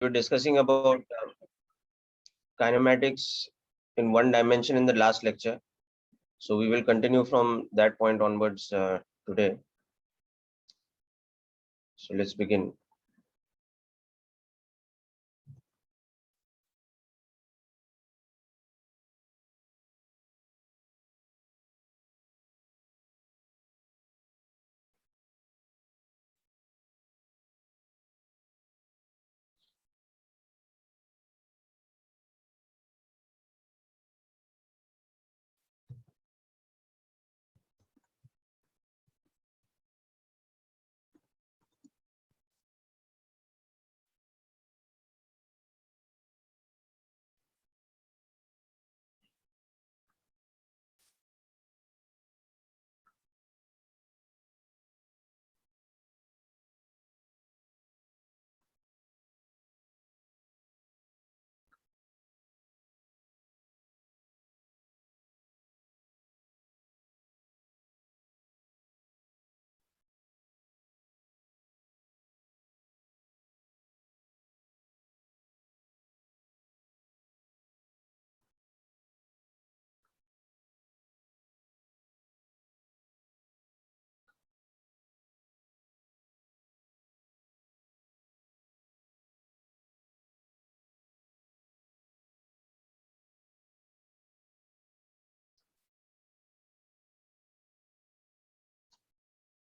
were discussing about kinematics in one dimension in the last lecture. So we will continue from that point onwards today. So let's begin.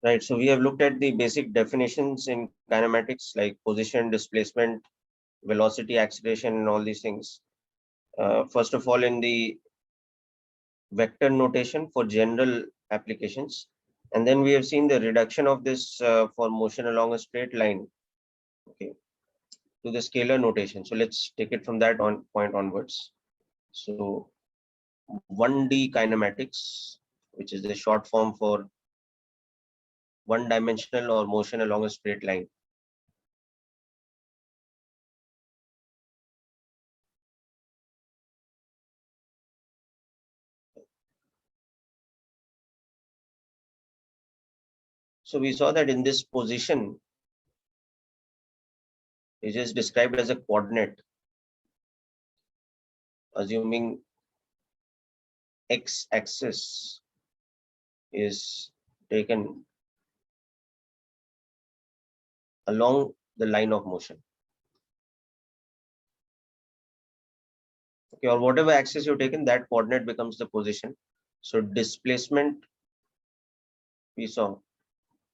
Right. So we have looked at the basic definitions in kinematics like position, displacement, velocity, acceleration, and all these things. First of all, in the vector notation for general applications. And then we have seen the reduction of this for motion along a straight line, okay, to the scalar notation. So let's take it from that point onwards. So 1D kinematics, which is the short form for one-dimensional or motion along a straight line. So we saw that in this position, it is described as a coordinate, assuming x-axis is taken along the line of motion. Okay, or whatever axis you've taken, that coordinate becomes the position. So displacement, we saw,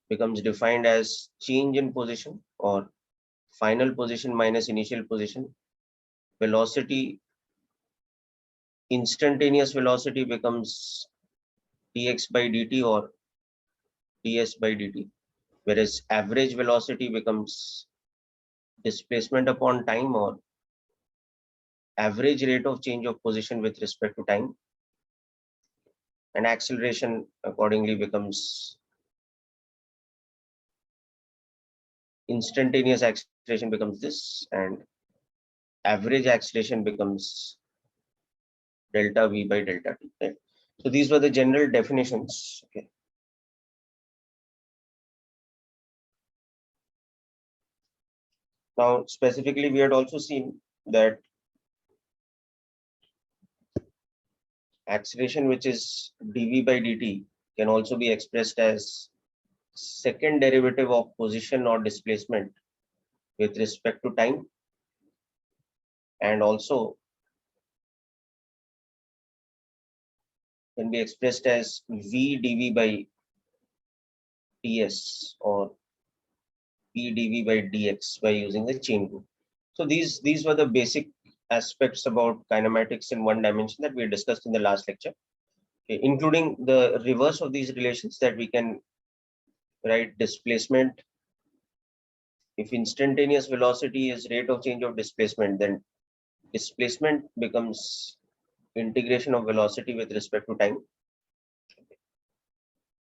becomes defined as change in position or final position minus initial position. Velocity, instantaneous velocity becomes dx by dt or ds by dt, whereas average velocity becomes displacement upon time or average rate of change of position with respect to time, and acceleration accordingly becomes instantaneous acceleration becomes this, and average acceleration becomes delta v by delta t. Right? So these were the general definitions. Okay. Now specifically, we had also seen that acceleration, which is dv by dt, can also be expressed as second derivative of position or displacement with respect to time, and also can be expressed as v dv by ds or v dv by dx by using the chain rule. So these were the basic aspects about kinematics in one dimension that we discussed in the last lecture, okay, including the reverse of these relations, that we can write displacement. If instantaneous velocity is rate of change of displacement, then displacement becomes integration of velocity with respect to time.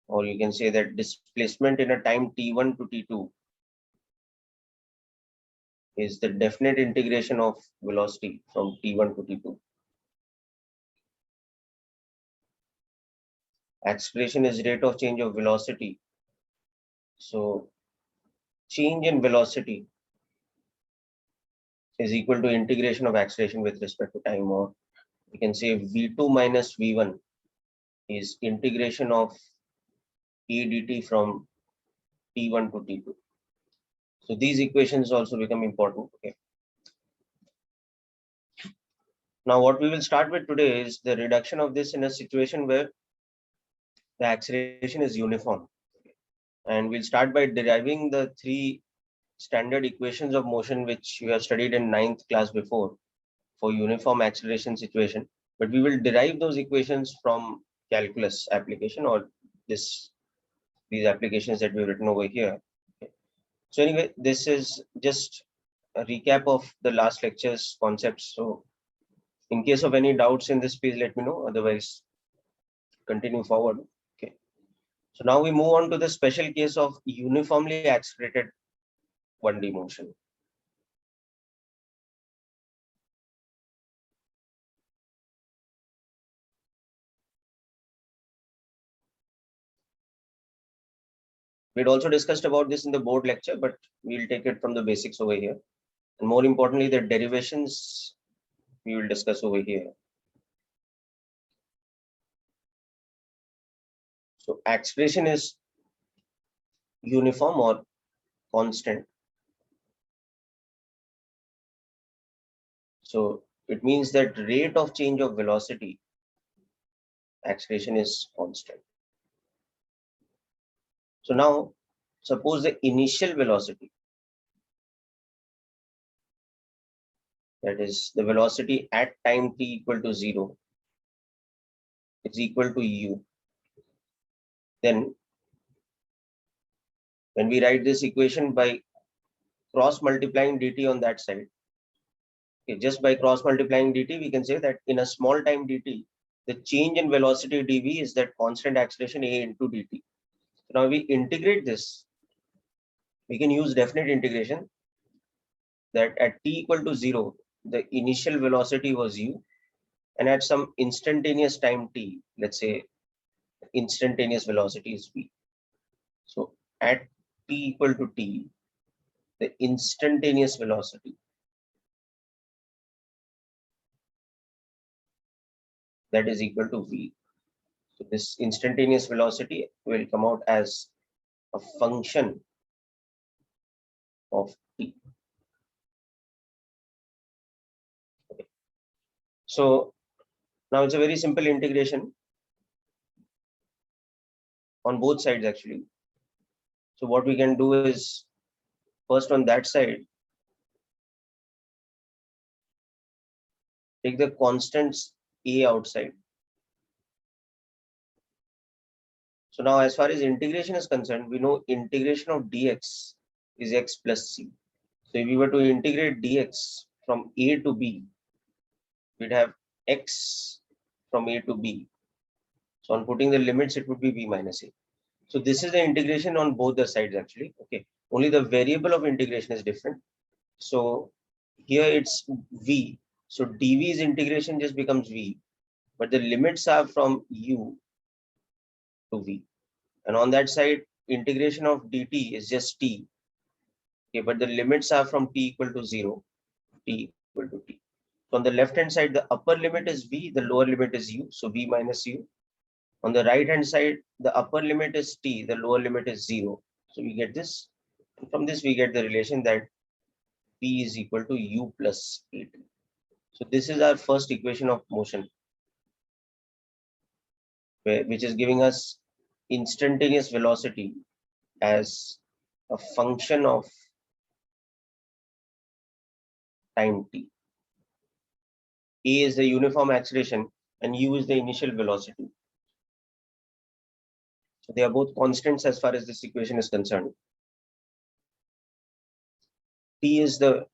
Or you can say that displacement in a time t1 to t2 is the definite integration of velocity from t1 to t2. Acceleration is rate of change of velocity. So change in velocity is equal to integration of acceleration with respect to time, or we can say v2 minus v1 is integration of e dt from t1 to t2. So these equations also become important. Okay. Now what we will start with today is the reduction of this in a situation where the acceleration is uniform. And we'll start by deriving the three standard equations of motion which we have studied in 9th class before for uniform acceleration situation. But we will derive those equations from calculus application, or these applications that we've written over here. So anyway, this is just a recap of the last lecture's concepts. So in case of any doubts in this, please let me know. Otherwise, continue forward. Okay. So now we move on to the special case of uniformly accelerated 1D motion. We'd also discussed about this in the board lecture, but we'll take it from the basics over here. And more importantly, the derivations we will discuss over here. So acceleration is uniform or constant. So it means that rate of change of velocity, acceleration is constant. So now suppose the initial velocity, that is the velocity at time t equal to 0, is equal to u. Then when we write this equation by cross multiplying dt on that side, okay, just by cross multiplying dt, we can say that in a small time dt, the change in velocity dv is that constant acceleration a into dt. So now we integrate this. We can use definite integration that at t equal to 0, the initial velocity was u, and at some instantaneous time t, let's say instantaneous velocity is v. So at t equal to t, the instantaneous velocity, that is equal to v. So this instantaneous velocity will come out as a function of t. Okay. So now it's a very simple integration on both sides actually. So what we can do is, first on that side, take the constants a outside. So now as far as integration is concerned, we know integration of dx is x plus c. So if we were to integrate dx from a to b, we'd have x from a to b. So on putting the limits, it would be b minus a. So this is the integration on both the sides actually. Okay. Only the variable of integration is different. So here it's v. So dv's integration just becomes v, but the limits are from u to v. And on that side, integration of dt is just t. Okay, but the limits are from t equal to 0, t equal to t. So on the left hand side, the upper limit is v, the lower limit is u, so v minus u. On the right hand side, the upper limit is t, the lower limit is 0. So we get this. And from this, we get the relation that p is equal to u plus at. So this is our first equation of motion, which is giving us instantaneous velocity as a function of time t. A is the uniform acceleration and u is the initial velocity. So they are both constants as far as this equation is concerned. T is the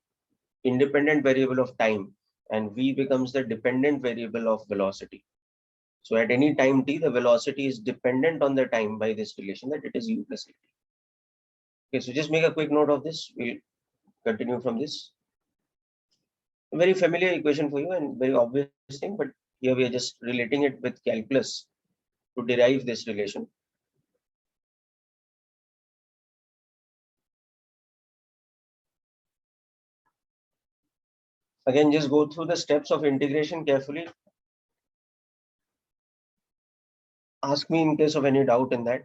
independent variable of time and v becomes the dependent variable of velocity. So at any time t, the velocity is dependent on the time by this relation that it is u plus at. Okay, so just make a quick note of this. We'll continue from this. A very familiar equation for you and very obvious thing, but here we are just relating it with calculus to derive this relation. Again, just go through the steps of integration carefully. Ask me in case of any doubt in that.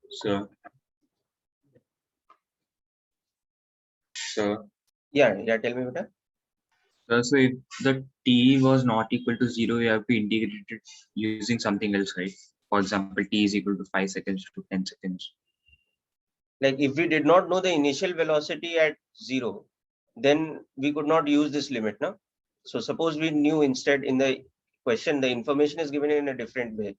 So, so, Yeah, tell me what. so if the t was not equal to 0, you have to integrate it using something else, right? For example, t is equal to 5 seconds to 10 seconds. Like if we did not know the initial velocity at 0, then we could not use this limit now. So suppose we knew instead in the question, the information is given in a different way,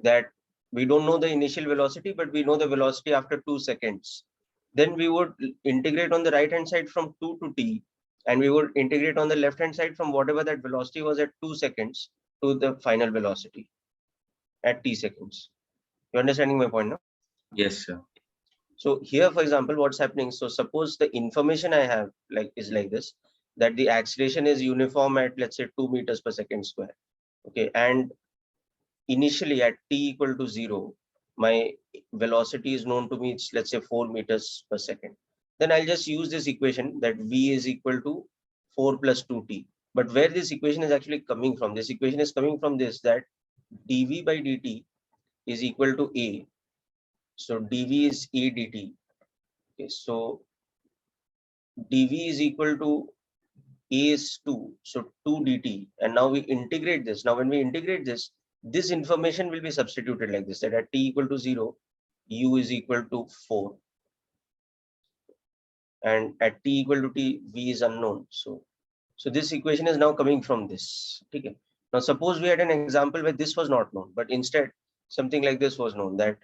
that we don't know the initial velocity, but we know the velocity after 2 seconds. Then we would integrate on the right hand side from 2 to t, and we would integrate on the left hand side from whatever that velocity was at 2 seconds to the final velocity at t seconds. You understanding my point now? Yes, sir. So here, for example, what's happening? So suppose the information I have is like this, that the acceleration is uniform at, let's say, 2 meters per second square. Okay, and initially at t equal to 0, my velocity is known to me, it's, let's say, 4 meters per second. Then I'll just use this equation that v is equal to 4 plus 2t. But where this equation is actually coming from, this equation is coming from this, that dv by dt is equal to a. So dv is a dt. Okay, so dv is equal to a is 2, so 2 dt, and now we integrate this. Now when we integrate this, this information will be substituted like this, that at t equal to 0, u is equal to 4, and at t equal to t, v is unknown. So this equation is now coming from this. Okay. Now suppose we had an example where this was not known, but instead something like this was known, that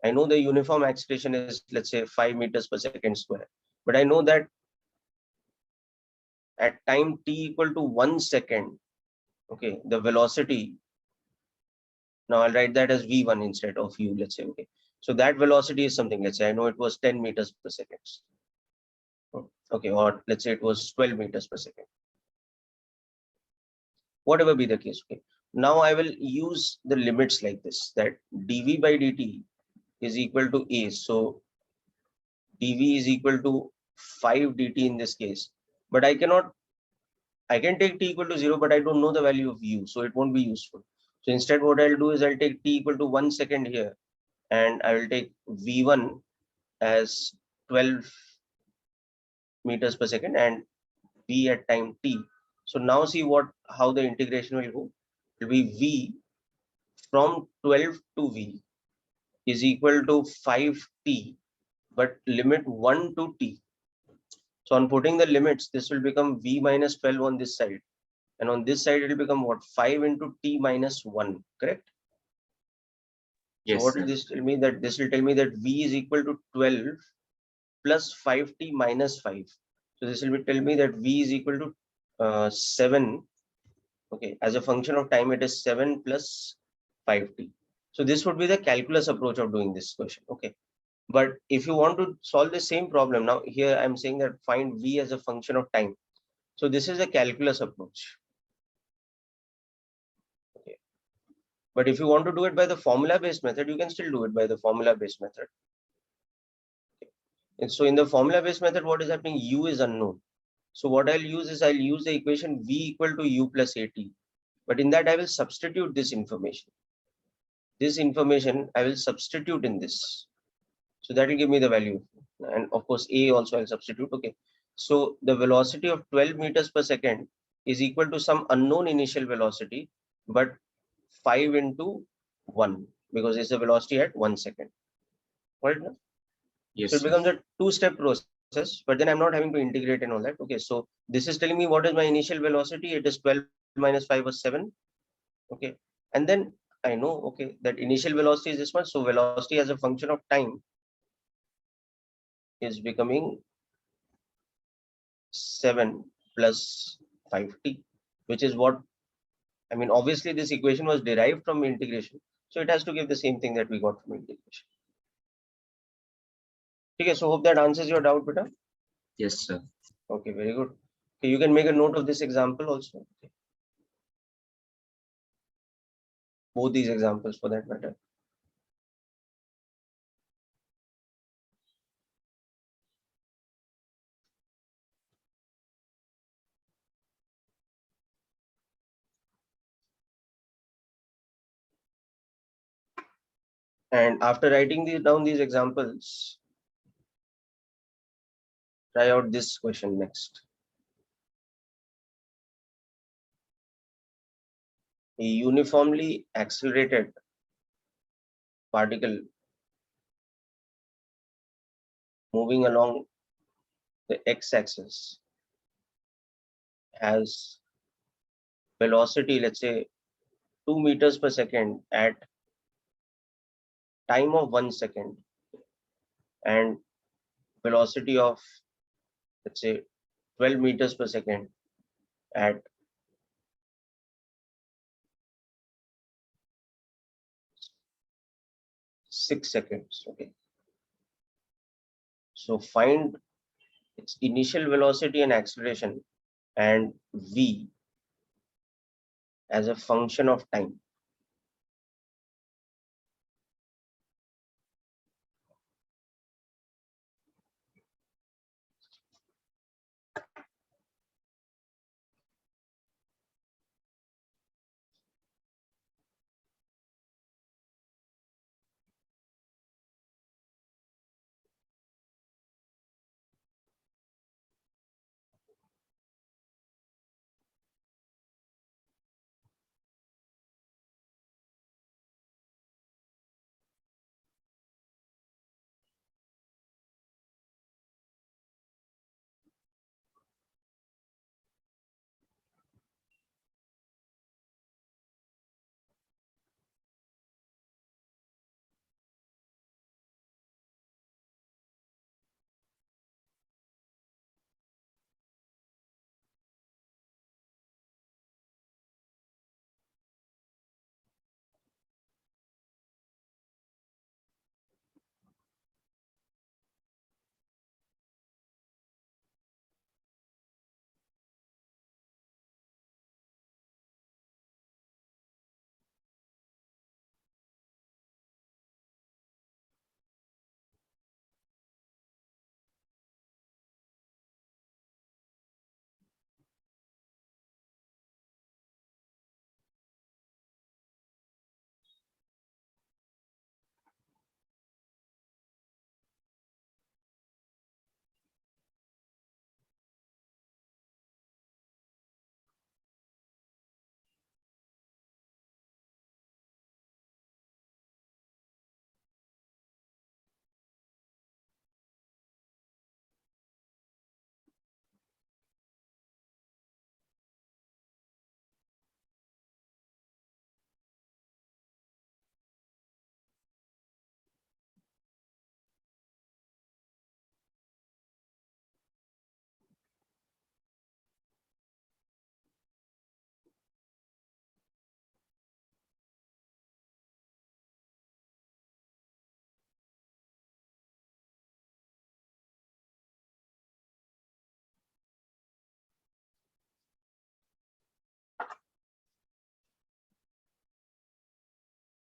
I know the uniform acceleration is, let's say, 5 meters per second square, but I know that at time t equal to 1 second, okay, the velocity, now I'll write that as v1 instead of u, let's say. Okay, so that velocity is something, let's say I know it was 10 meters per second. Okay, or let's say it was 12 meters per second, whatever be the case. Okay, now I will use the limits like this, that dv by dt is equal to a, so dv is equal to 5 dt in this case, but I can take t equal to 0, but I don't know the value of u, so it won't be useful. So instead what I'll do is I'll take t equal to 1 second here, and I will take v1 as 12 meters per second and v at time t. So now see how the integration will go. It will be v from 12 to v is equal to 5t, but limit 1 to t. So on putting the limits, this will become v minus 12 on this side. And on this side, it will become what? 5 into t minus 1, correct? So Yes, what sir. will this tell me? That this will tell me that v is equal to 12 plus 5t minus 5. So this will tell me that v is equal to 7. Okay, as a function of time, it is 7 plus 5t. So this would be the calculus approach of doing this question. Okay. But if you want to solve the same problem, now here I'm saying that find v as a function of time. So this is a calculus approach. Okay. But if you want to do it by the formula-based method, you can still do it by the formula-based method. Okay. And so in the formula-based method, what is happening? U is unknown. So what I'll use is I'll use the equation v equal to u plus at. But in that, I will substitute this information. This information I will substitute in this. So that will give me the value. And of course, a also I'll substitute. Okay. So the velocity of 12 meters per second is equal to some unknown initial velocity, but 5 into 1, because it's a velocity at 1 second. Right? Yes, So it sir. becomes a two-step process, but then I'm not having to integrate and all that. Okay. So this is telling me what is my initial velocity. It is 12 minus 5 was 7. Okay. And then I know, okay, that initial velocity is this one. So velocity as a function of time is becoming 7 plus 5t, which is what, I mean, obviously this equation was derived from integration. So it has to give the same thing that we got from integration. Okay, so hope that answers your doubt, beta. Yes, sir. Okay, very good. Okay, you can make a note of this example also. Okay. Both these examples for that matter. And after writing down these examples, try out this question next. A uniformly accelerated particle moving along the x-axis has velocity, let's say 2 meters per second at time of 1 second, and velocity of, let's say, 12 meters per second at 6 seconds. Okay. So find its initial velocity and acceleration and v as a function of time.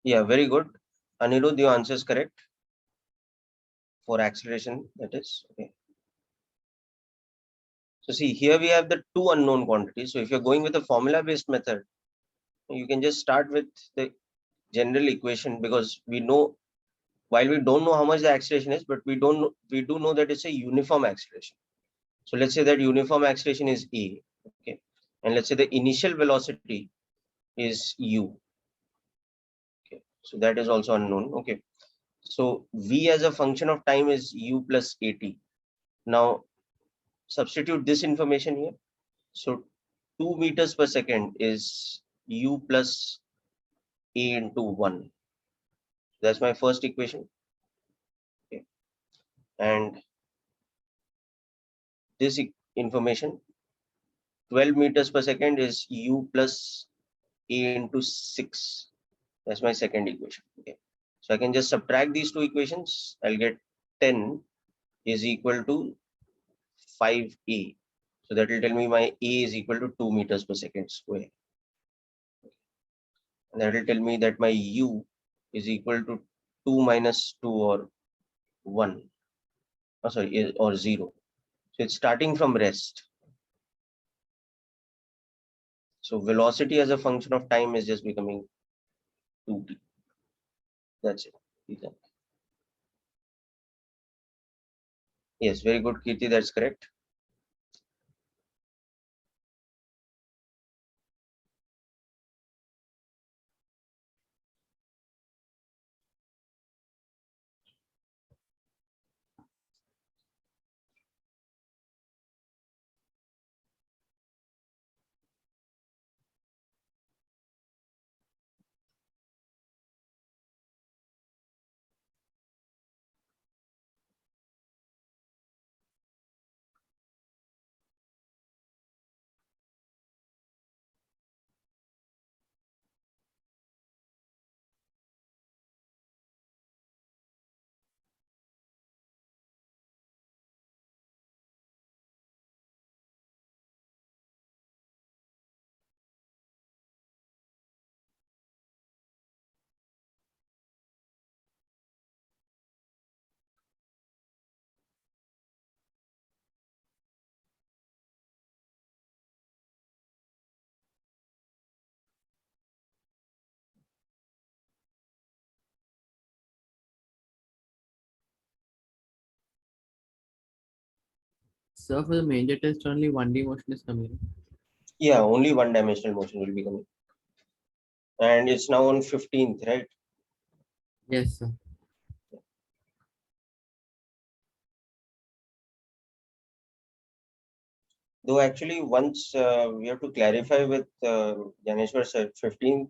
Yeah, very good. Anirudh, your answer is correct for acceleration, that is. Okay. So see, here we have the two unknown quantities. So if you're going with a formula-based method, you can just start with the general equation, because we know, while we don't know how much the acceleration is, but we do know that it's a uniform acceleration. So let's say that uniform acceleration is a, okay, and let's say the initial velocity is u, okay. So that is also unknown, okay. So v as a function of time is u plus at. Now substitute this information here. So 2 meters per second is u plus a into 1. That's my first equation, okay. And this information, 12 meters per second is u plus a into 6. That's my second equation, okay. So I can just subtract these two equations. I'll get 10 is equal to 5a. So that will tell me my a is equal to 2 meters per second square. And that will tell me that my u is equal to 2 minus 2 or 1. Oh, sorry, or 0. So it's starting from rest. So velocity as a function of time is just becoming 2t. That's it. Yes, very good, Kirti. That's correct. So for the major test, only 1D motion is coming. Yeah, only one dimensional motion will be coming. And it's now on 15th, right? Yes, sir. Though actually, once we have to clarify with Janeshwar sir, 15th,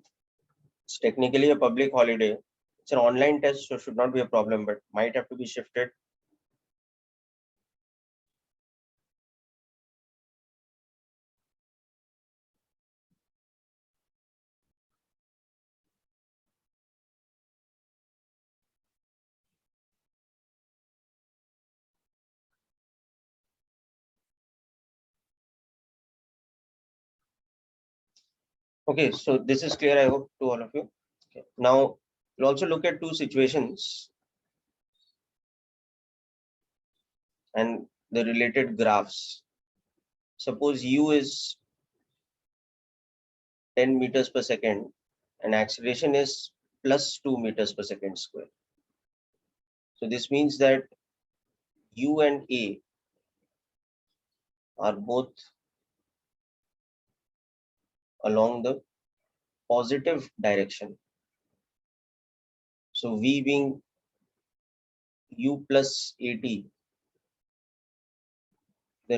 it's technically a public holiday. It's an online test, so should not be a problem, but might have to be shifted. Okay, so this is clear, I hope, to all of you. Okay. Now, we'll also look at two situations and the related graphs. Suppose u is 10 meters per second and acceleration is plus 2 meters per second square. So this means that u and a are both along the positive direction. So v being u plus at, the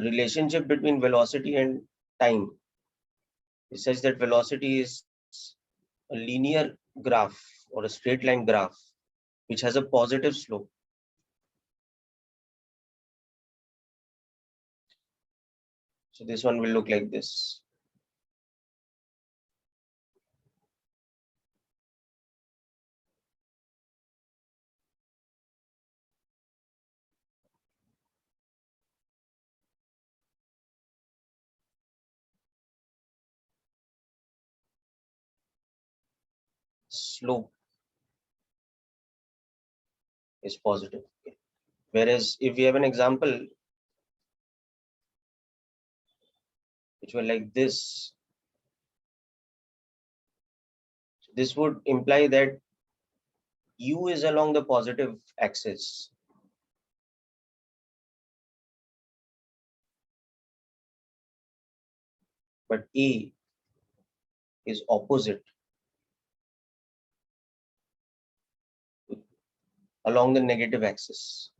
relationship between velocity and time is such that velocity is a linear graph or a straight line graph which has a positive slope. So this one will look like this. Slope is positive. Okay. Whereas if we have an example which were like this, this would imply that u is along the positive axis, but a is opposite along the negative axis.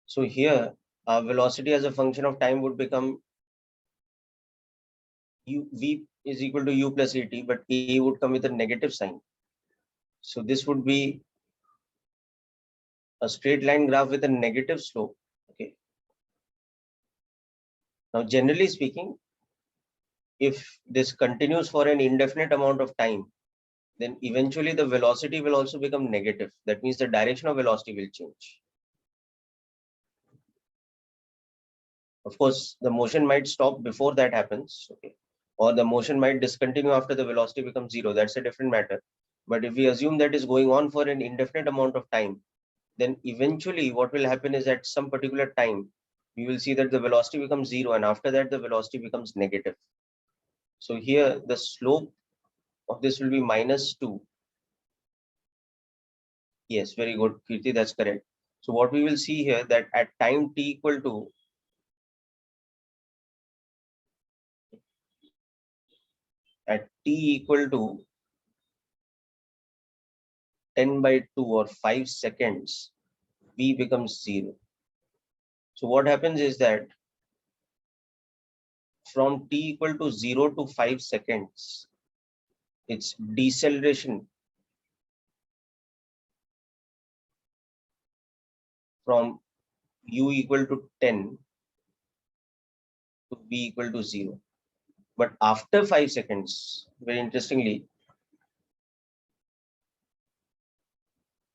So here our velocity as a function of time would become v is equal to u plus at, but a would come with a negative sign. So this would be a straight line graph with a negative slope. Okay. Now, generally speaking, if this continues for an indefinite amount of time, then eventually the velocity will also become negative. That means the direction of velocity will change. Of course, the motion might stop before that happens, okay, or the motion might discontinue after the velocity becomes zero. That's a different matter. But if we assume that is going on for an indefinite amount of time, then eventually what will happen is at some particular time, we will see that the velocity becomes zero, and after that the velocity becomes negative. So here the slope of this will be -2. Yes, very good, Kirti, that's correct. So what we will see here that at time t equal to t equal to 10/2 or 5 seconds, v becomes 0. So what happens is that from t equal to 0 to 5 seconds, its deceleration from u equal to 10 to v equal to 0. But after 5 seconds, very interestingly,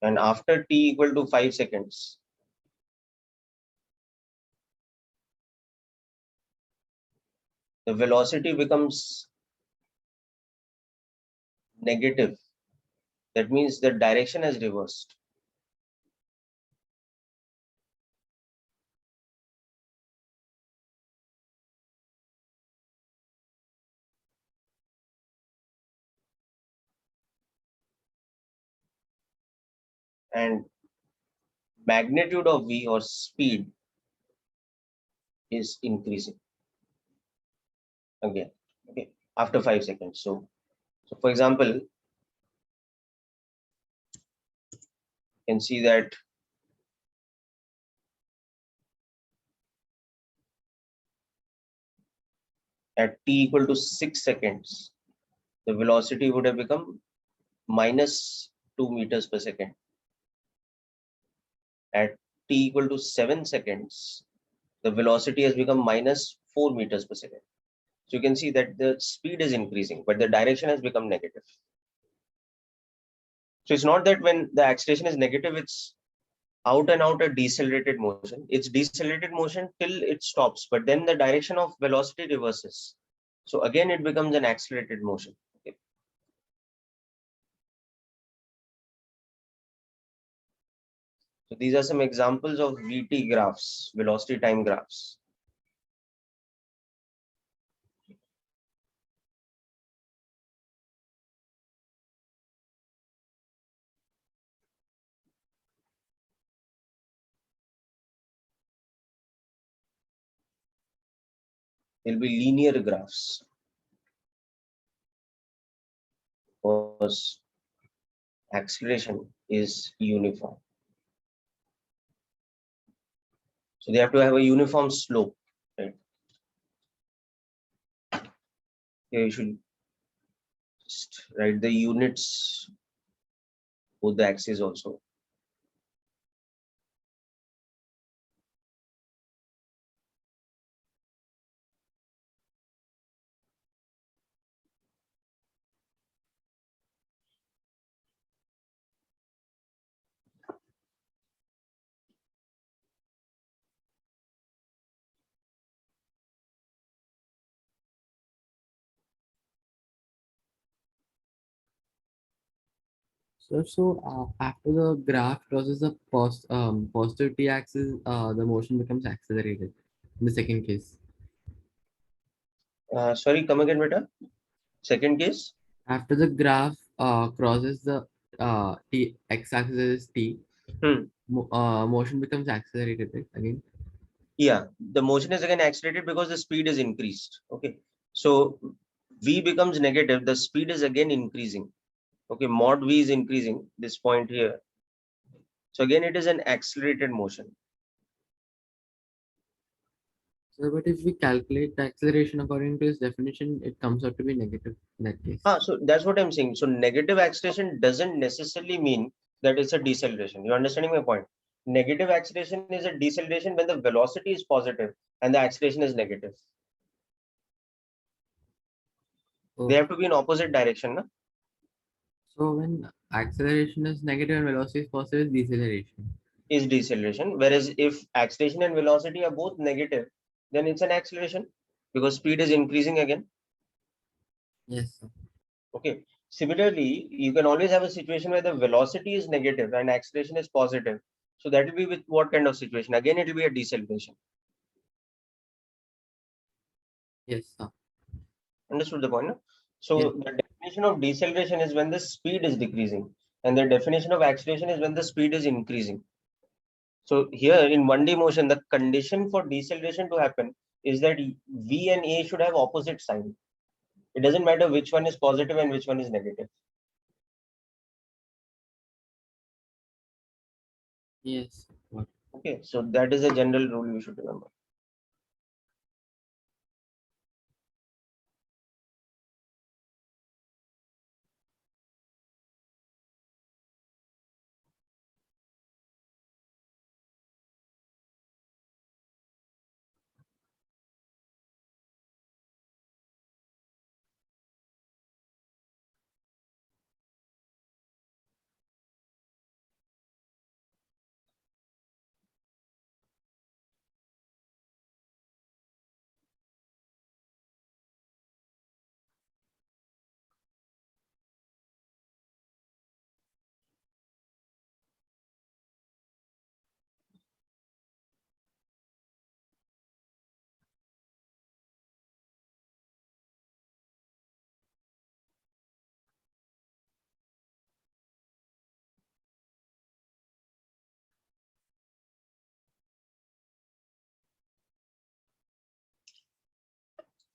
and after t equal to 5 seconds, the velocity becomes negative. That means the direction has reversed. And magnitude of v or speed is increasing again, okay, after 5 seconds. So for example, you can see that at t equal to 6 seconds, the velocity would have become -2 meters per second. At t equal to 7 seconds, the velocity has become -4 meters per second. So you can see that the speed is increasing, but the direction has become negative. So it's not that when the acceleration is negative, it's out and out a decelerated motion. It's decelerated motion till it stops, but then the direction of velocity reverses. So again, it becomes an accelerated motion. Okay. So these are some examples of VT graphs, velocity time graphs. They'll be linear graphs because acceleration is uniform. So they have to have a uniform slope, right? Here you should just write the units, both the axes also. After the graph crosses the positive t-axis, the motion becomes accelerated. In the second case, Sorry, come again, beta. Second case. after the graph crosses the t x-axis is t, Hmm. motion becomes accelerated, right? Again. Yeah, the motion is again accelerated because the speed is increased. Okay, so v becomes negative, the speed is again increasing. Okay, mod v is increasing this point here. So again, it is an accelerated motion. So, but if we calculate the acceleration according to its definition, it comes out to be negative in that case. So that's what I'm saying. So negative acceleration doesn't necessarily mean that it's a deceleration. You're understanding my point? Negative acceleration is a deceleration when the velocity is positive and the acceleration is negative. They Oh, have to be in opposite direction, na? so when acceleration is negative and velocity is positive, is deceleration. Is deceleration. Whereas if acceleration and velocity are both negative, then it's an acceleration because speed is increasing again. Yes, sir. Okay. Similarly, you can always have a situation where the velocity is negative and acceleration is positive. So that will be with what kind of situation? Again, it will be a deceleration. Yes, sir. Understood the point? No? Yes. So the definition of deceleration is when the speed is decreasing, and the definition of acceleration is when the speed is increasing. So here in 1D motion, the condition for deceleration to happen is that V and A should have opposite sign. It doesn't matter which one is positive and which one is negative. Yes. What? Okay, so that is a general rule you should remember.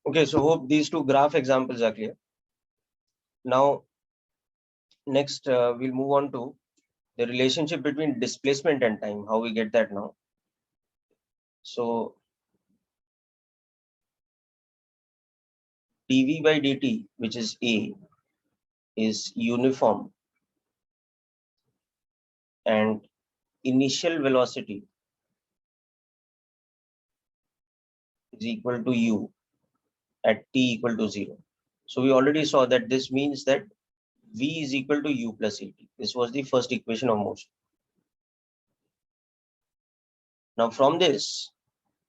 Okay, so hope these two graph examples are clear. Now, next we'll move on to the relationship between displacement and time, how we get that now. So dv by dt, which is A, is uniform, and initial velocity is equal to u at t equal to 0. So we already saw that this means that v is equal to u plus at. This was the first equation of motion. Now from this,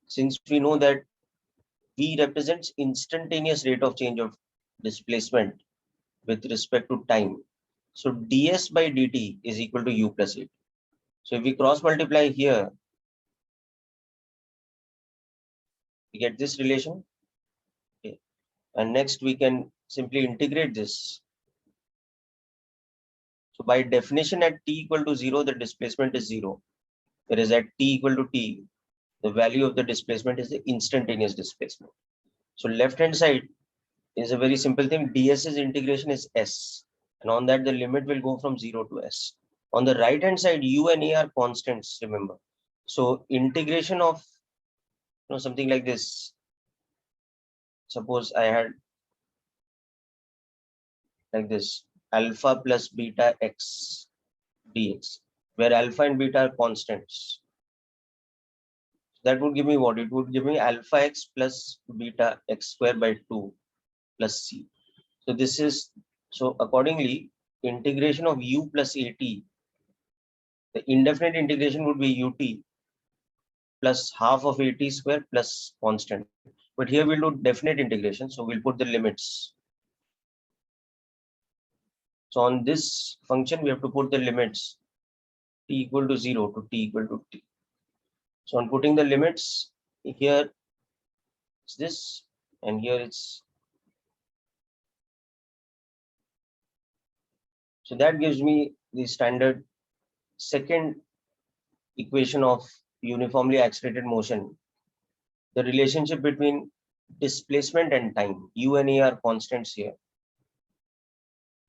since we know that v represents instantaneous rate of change of displacement with respect to time, so ds by dt is equal to u plus at. So if we cross multiply here, we get this relation. Okay. And next we can simply integrate this. So by definition, at t equal to 0, the displacement is 0. Whereas at t equal to t, the value of the displacement is the instantaneous displacement. So left hand side is a very simple thing. ds's integration is s. And on that, the limit will go from 0 to s. On the right hand side, u and a are constants, remember. So integration of something like this. Suppose I had like this, alpha plus beta x dx, where alpha and beta are constants. That would give me what? It would give me alpha x plus beta x square by 2 plus c. So this is, so accordingly, integration of u plus at, the indefinite integration would be ut plus half of at square plus constant. But here we'll do definite integration, so we'll put the limits. So on this function, we have to put the limits t equal to 0 to t equal to t. So on putting the limits, here it's this, and here it's, so that gives me the standard second equation of uniformly accelerated motion. The relationship between displacement and time, u and a are constants here.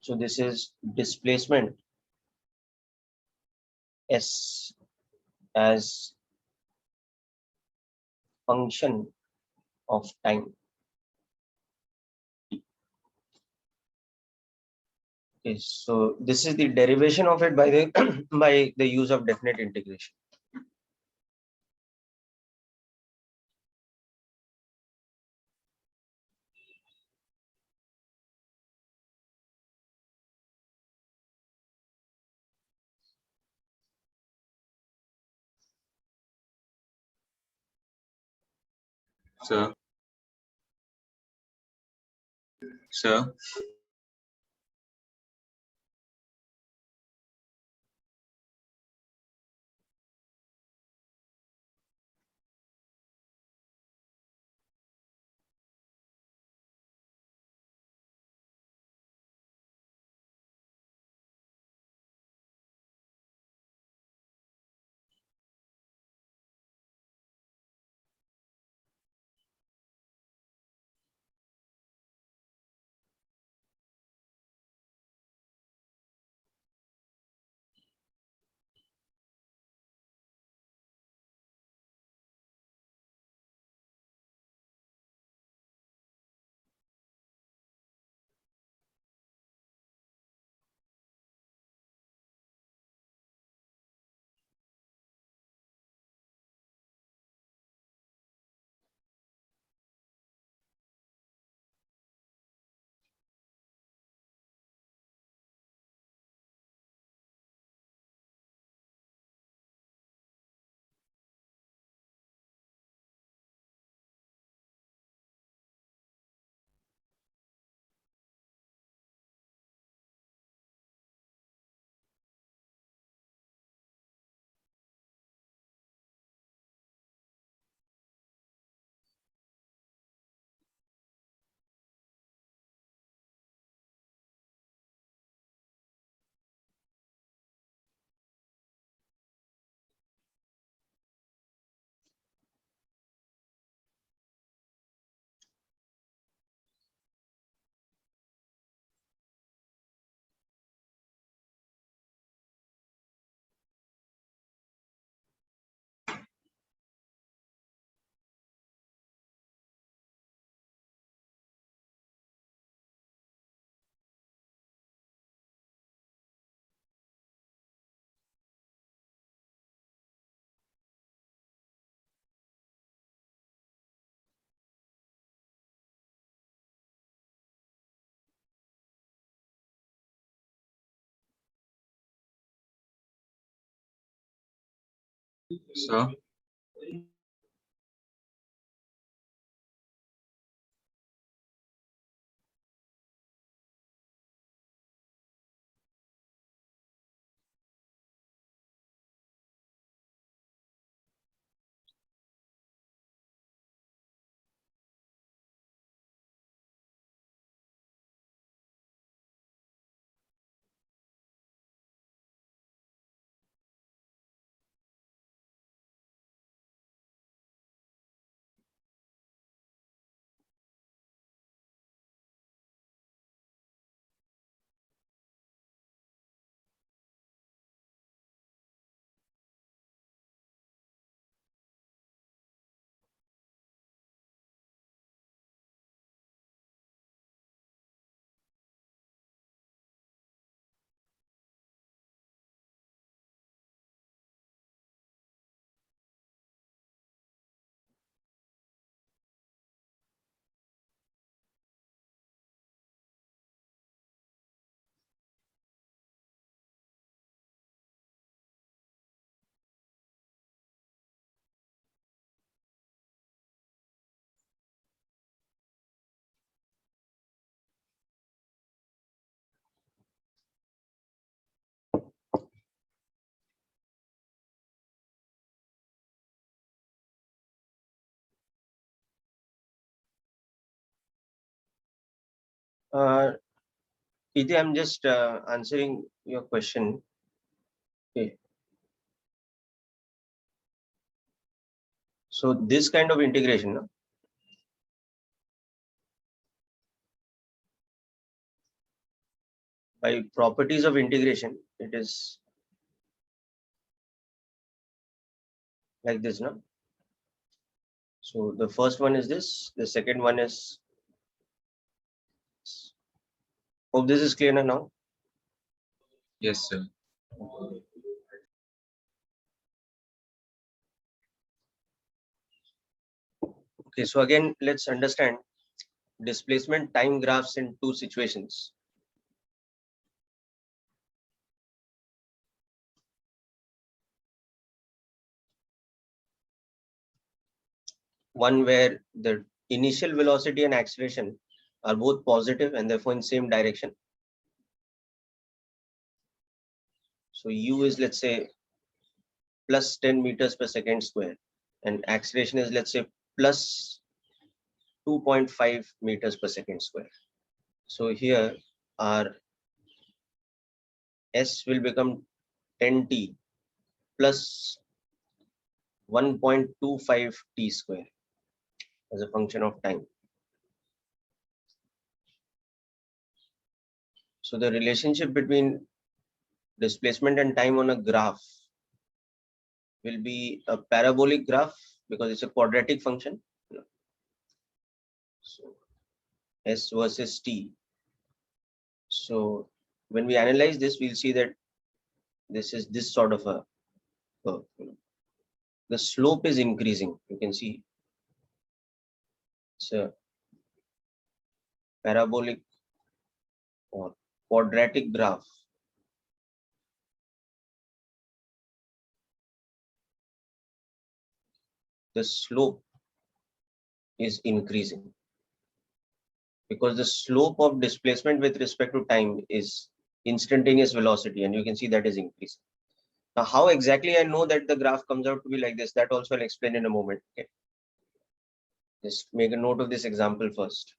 So this is displacement s as function of time. Okay, so this is the derivation of it by the by the use of definite integration. Sir, sir, sir. Preeti, I'm just answering your question. Okay. So this kind of integration, no? By properties of integration, it is like this, no? So the first one is this, the second one is, hope this is clear now. Yes, sir. Okay, so again, let's understand displacement time graphs in two situations. One where the initial velocity and acceleration are both positive and therefore in same direction. So u is, let's say, plus 10 meters per second square, and acceleration is, let's say, plus 2.5 meters per second square. So here our s will become 10t plus 1.25 t square as a function of time. So the relationship between displacement and time on a graph will be a parabolic graph because it's a quadratic function. So s versus t. So when we analyze this, we'll see that this is this sort of a curve. The slope is increasing. You can see it's a parabolic or quadratic graph. The slope is increasing because the slope of displacement with respect to time is instantaneous velocity, and you can see that is increasing. Now, how exactly I know that the graph comes out to be like this, that also I'll explain in a moment. Okay. Just make a note of this example first.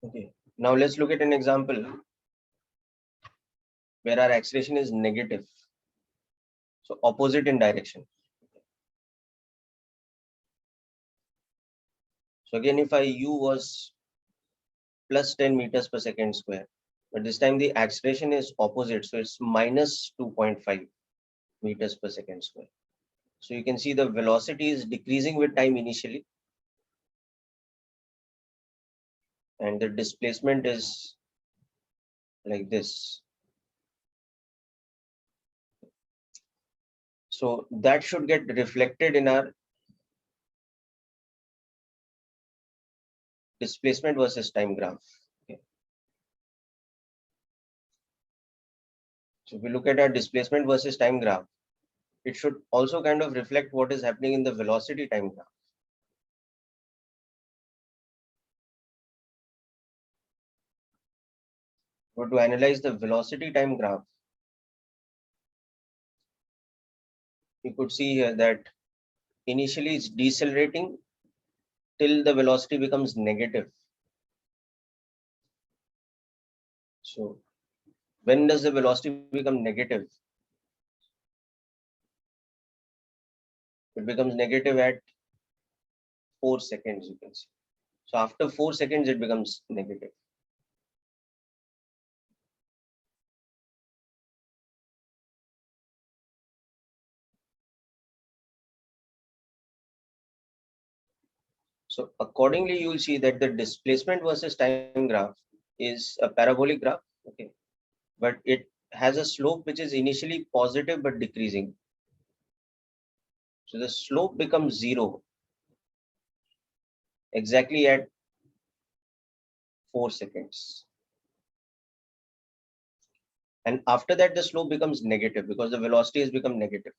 Okay. Now let's look at an example where our acceleration is negative. So opposite in direction. So again, if u was plus 10 meters per second square, but this time the acceleration is opposite, so it's minus 2.5 meters per second square. So you can see the velocity is decreasing with time initially, and the displacement is like this. So that should get reflected in our displacement versus time graph. Okay. So if we look at our displacement versus time graph, it should also kind of reflect what is happening in the velocity time graph. But to analyze the velocity time graph, you could see here that initially it's decelerating till the velocity becomes negative. So when does the velocity become negative? It becomes negative at 4 seconds, you can see. So after 4 seconds, it becomes negative. So accordingly, you will see that the displacement versus time graph is a parabolic graph, okay, but it has a slope which is initially positive but decreasing. So the slope becomes 0 exactly at 4 seconds. And after that, the slope becomes negative because the velocity has become negative.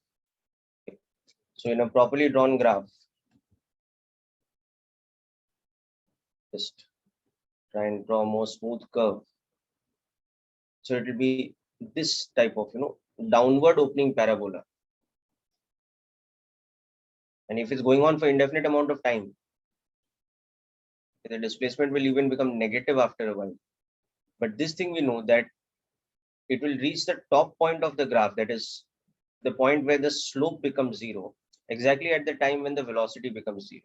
Okay. So in a properly drawn graph, just try and draw a more smooth curve. So it will be this type of, downward opening parabola. And if it's going on for indefinite amount of time, the displacement will even become negative after a while. But this thing we know that it will reach the top point of the graph, that is the point where the slope becomes 0, exactly at the time when the velocity becomes 0.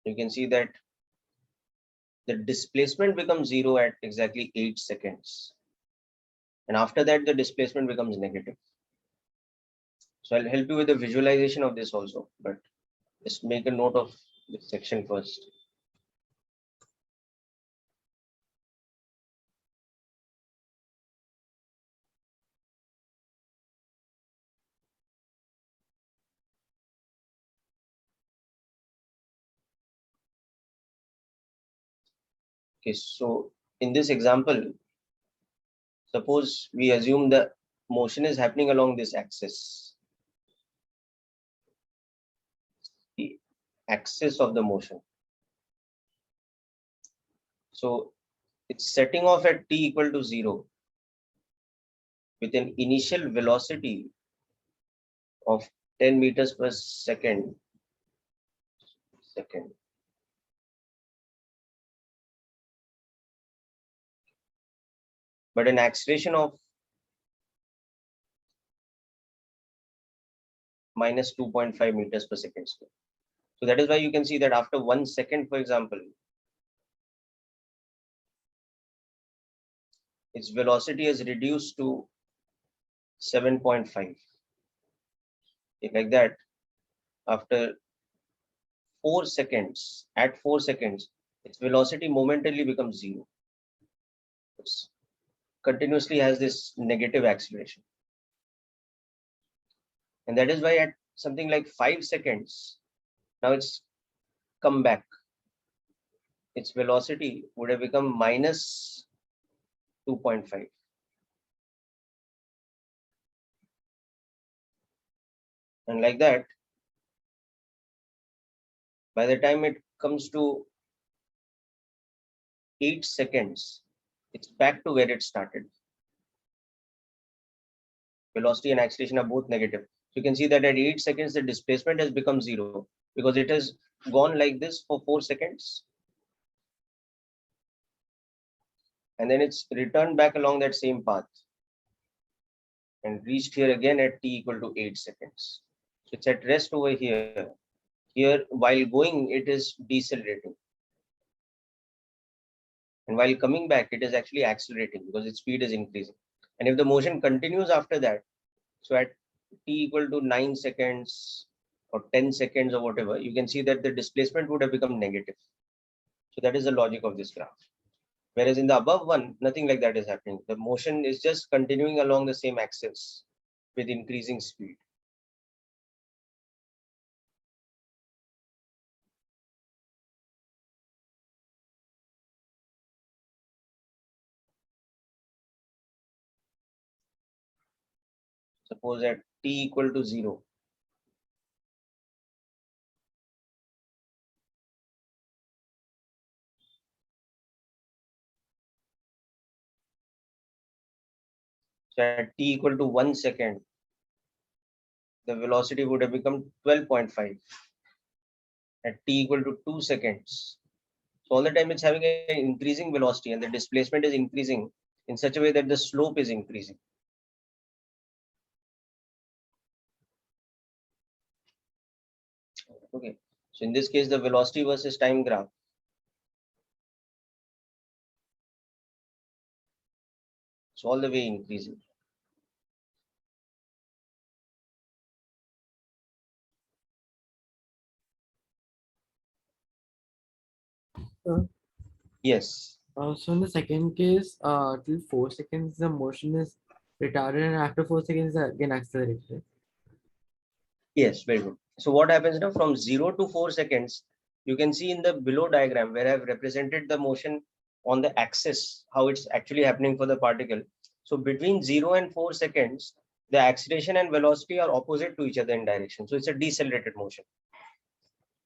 You can see that the displacement becomes 0 at exactly 8 seconds. And after that, the displacement becomes negative. So I'll help you with the visualization of this also, but just make a note of this section first. Okay, so in this example, suppose we assume the motion is happening along this axis, the axis of the motion. So it's setting off at t equal to 0 with an initial velocity of 10 meters per second. But an acceleration of minus 2.5 meters per second square. So that is why you can see that after 1 second, for example, its velocity is reduced to 7.5. Like that, after 4 seconds, at 4 seconds, its velocity momentarily becomes 0. It continuously has this negative acceleration. And that is why at something like 5 seconds, now it's come back. Its velocity would have become minus 2.5. And like that, by the time it comes to 8 seconds, it's back to where it started. Velocity and acceleration are both negative. So you can see that at 8 seconds, the displacement has become 0 because it has gone like this for 4 seconds. And then it's returned back along that same path and reached here again at t equal to 8 seconds. So it's at rest over here. Here, while going, it is decelerating. And while coming back, it is actually accelerating because its speed is increasing. And if the motion continues after that, so at t equal to 9 seconds or 10 seconds or whatever, you can see that the displacement would have become negative. So that is the logic of this graph. Whereas in the above one, nothing like that is happening. The motion is just continuing along the same axis with increasing speed. Suppose at t equal to 0, so at t equal to 1 second, the velocity would have become 12.5. At t equal to 2 seconds. So all the time it's having an increasing velocity and the displacement is increasing in such a way that the slope is increasing. Okay. So in this case, the velocity versus time graph It's all the way increasing. Yes. So in the second case, till 4 seconds, the motion is retarded, and after 4 seconds, again accelerated. Yes, very good. So what happens now from 0 to 4 seconds, you can see in the below diagram where I've represented the motion on the axis, how it's actually happening for the particle. So between 0 and 4 seconds, the acceleration and velocity are opposite to each other in direction. So it's a decelerated motion.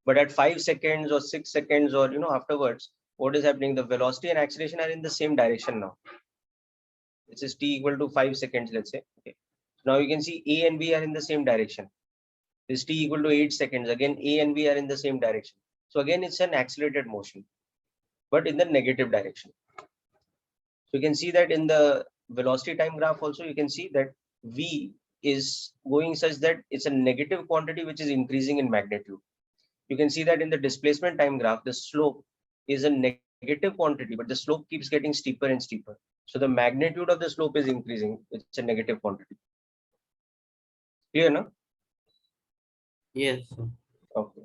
But at 5 seconds or 6 seconds or afterwards, what is happening? The velocity and acceleration are in the same direction now. This is t equal to 5 seconds, let's say. Okay. So now you can see A and B are in the same direction. This t equal to 8 seconds. Again, A and B are in the same direction. So again, it's an accelerated motion, but in the negative direction. So you can see that in the velocity time graph also, you can see that V is going such that it's a negative quantity which is increasing in magnitude. You can see that in the displacement time graph, the slope is a negative quantity, but the slope keeps getting steeper and steeper. So the magnitude of the slope is increasing. It's a negative quantity. Clear, no? Yes. Okay.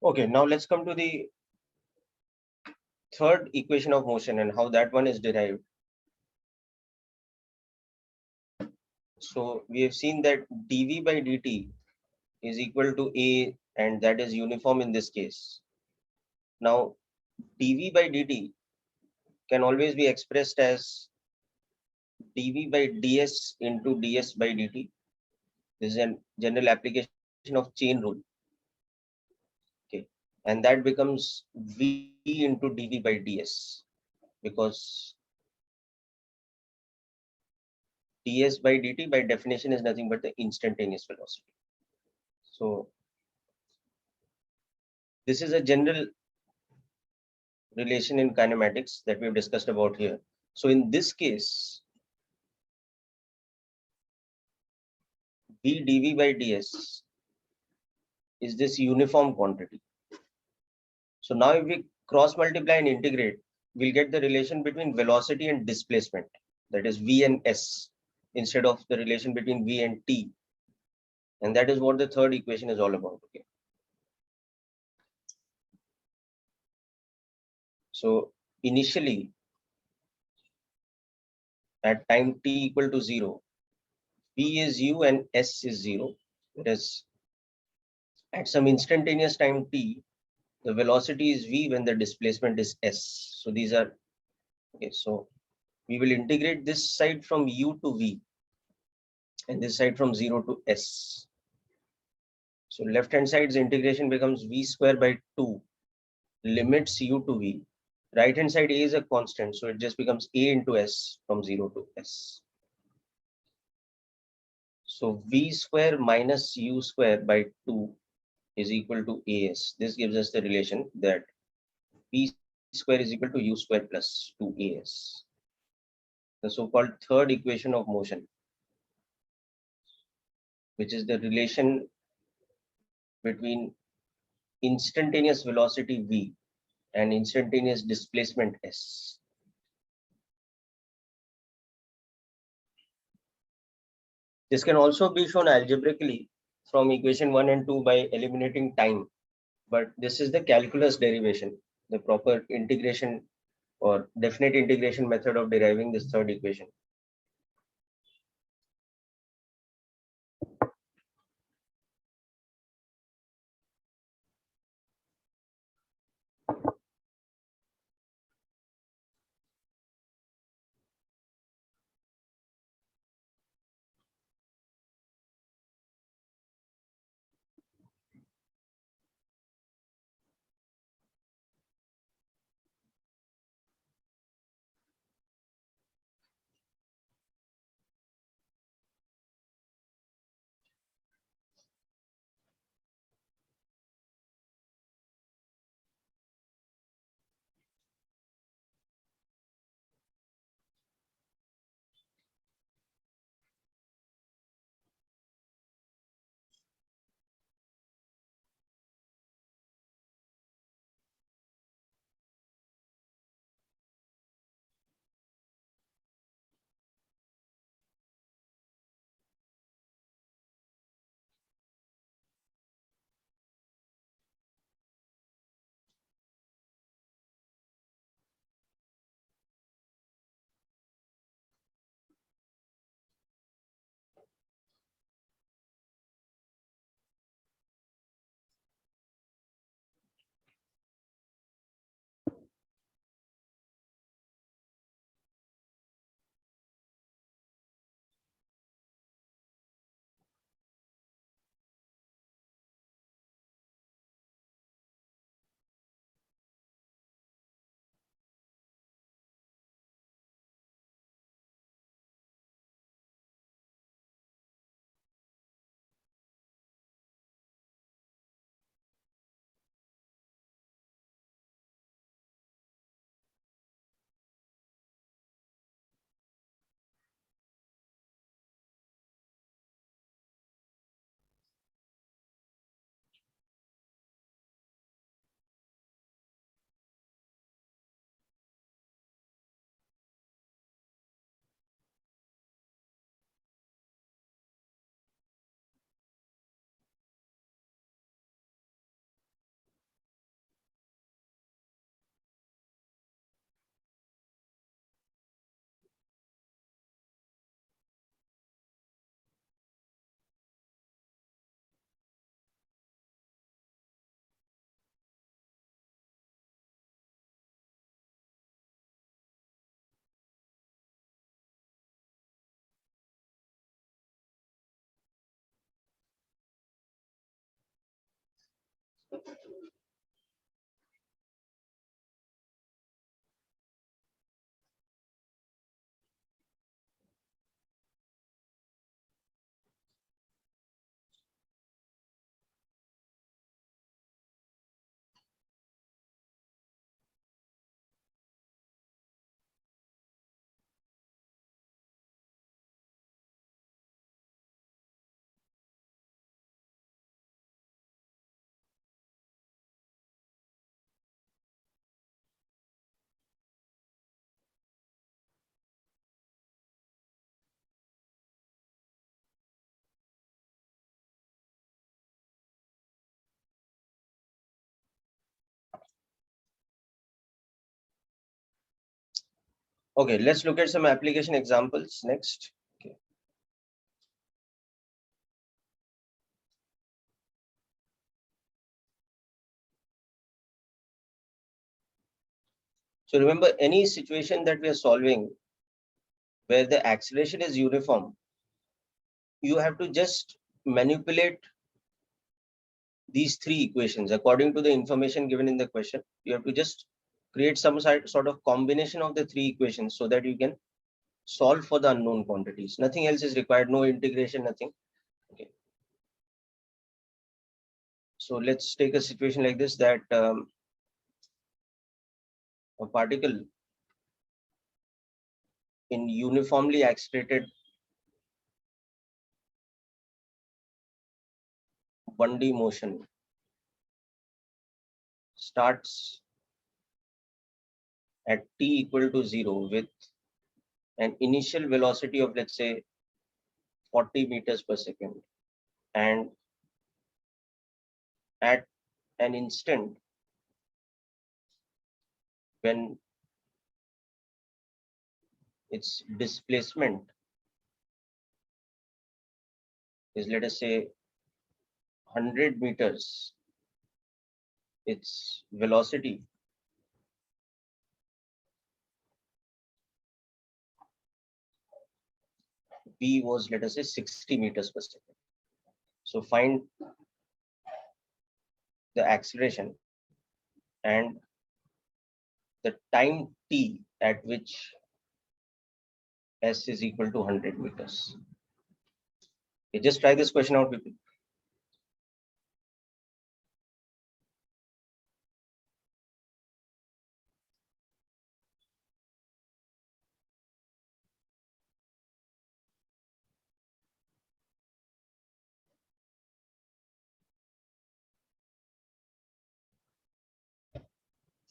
Okay, now let's come to the third equation of motion and how that one is derived. So we have seen that dv by dt is equal to a, and that is uniform in this case. Now dv by dt can always be expressed as dv by ds into ds by dt. This is a general application of chain rule. Okay, and that becomes v into dv by ds, because ds by dt by definition is nothing but the instantaneous velocity. So this is a general relation in kinematics that we've discussed about here. So in this case, v dv by ds is this uniform quantity. So now if we cross multiply and integrate, we'll get the relation between velocity and displacement, that is v and s, instead of the relation between v and t. And that is what the third equation is all about. Okay. So initially, at time t equal to 0, v is u and s is 0, whereas at some instantaneous time t, the velocity is v when the displacement is s. So these are, okay, so we will integrate this side from u to v and this side from 0 to s. So left hand side's integration becomes v square by 2, limits u to v. Right hand side a is a constant, so it just becomes a into s from 0 to s. So v square minus u square by 2 is equal to as. This gives us the relation that v square is equal to u square plus 2as. The so-called third equation of motion, which is the relation between instantaneous velocity v and instantaneous displacement s. This can also be shown algebraically from equation 1 and 2 by eliminating time, but this is the calculus derivation, the proper integration or definite integration method of deriving this third equation. Okay, let's look at some application examples next. Okay. So remember, any situation that we are solving where the acceleration is uniform, you have to just manipulate these three equations according to the information given in the question. You have to just create some sort of combination of the three equations so that you can solve for the unknown quantities. Nothing else is required, no integration, nothing. Okay. So let's take a situation like this, that a particle in uniformly accelerated 1D motion starts at t equal to 0 with an initial velocity of, let's say, 40 meters per second, and at an instant when its displacement is, let us say, 100 meters, its velocity v was, let us say, 60 meters per second. So find the acceleration and the time t at which s is equal to 100 meters. Okay, just try this question out, people.